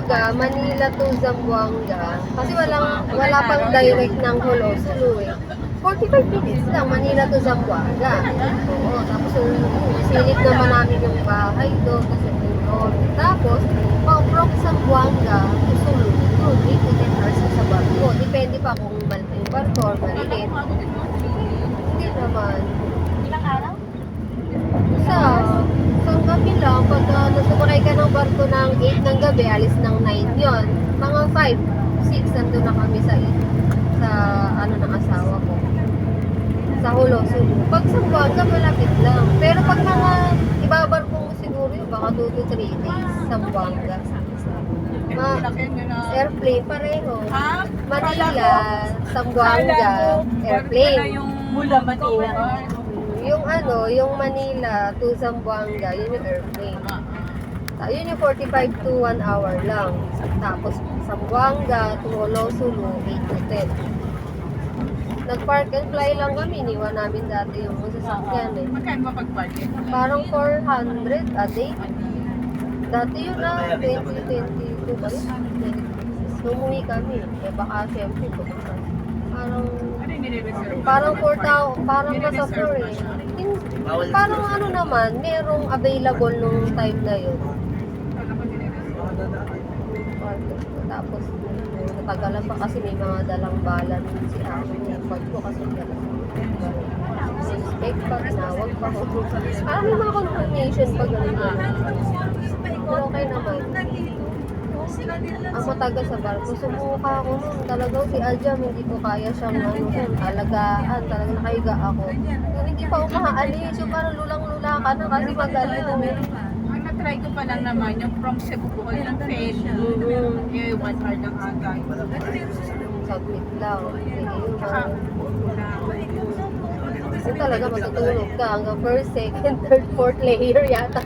Kumbaga, Manila to Zamboanga, kasi wala pang direct ng Hulosulu eh. 45 minutes lang, Manila to Zamboanga. Oo, tapos silip naman namin yung bahay doon kasi tulog. Tapos, from Zamboanga to Sulu, yun, 8 to 10 hours ka sa barko. Depende pa kung malaki yung barko or maliit. Hindi naman. Ilang araw? Sa gabi lang, pag nasumakay ka ng barko ng 8 ng gabi, alis ng 9 yon. Mga 5, 6, nandun na kami sa ano ng asawa ko. Sa Hulosulu. Pag sa Buanga, malapit lang. Pero pag mga ibabarko mo siguro yun, baka 2 to 3 days sa Buanga. Airplane, pareho. Manila, Zamboanga, airplane. Mula Manila. Yung Manila to Zamboanga, yun yung airplane. Yun yung 45 to 1 hour lang. Tapos Zamboanga to Hulosulu, 8 to 10. Nag-park and fly lang kami, iniwan namin dati yung sasakyan eh. Magkano mapag-budget? Parang 400 a day. Dati yun na, 2022 ba yun? Umuwi kami. Eh baka siyempre pumunta. Parang 4,000, parang nasa 4 eh. Parang ano naman, merong available nung time na yun. Tapos, natagalan pa kasi may mga dalang balan si Ako. Yung pag ko kasi dalang suspect pa, tinawag pa ako. Parang may mga confirmation pa gano'n. Pero okay naman. Ang matagal sa barko, sumuka ako nun. Talagang si Aljam, hindi ko kaya siyang alagaan. Talagang nakahiga ako. Yung hindi pa ako makaalis, yung parang lulang-lula ka na kasi magaling na meron. Ang na-try ko pa lang naman, yung from Cebu ko ng Fed, yung 1 hour lang agad. Saglit lang. Kasi talaga matutulog ka hanggang first, second, third, fourth layer yata.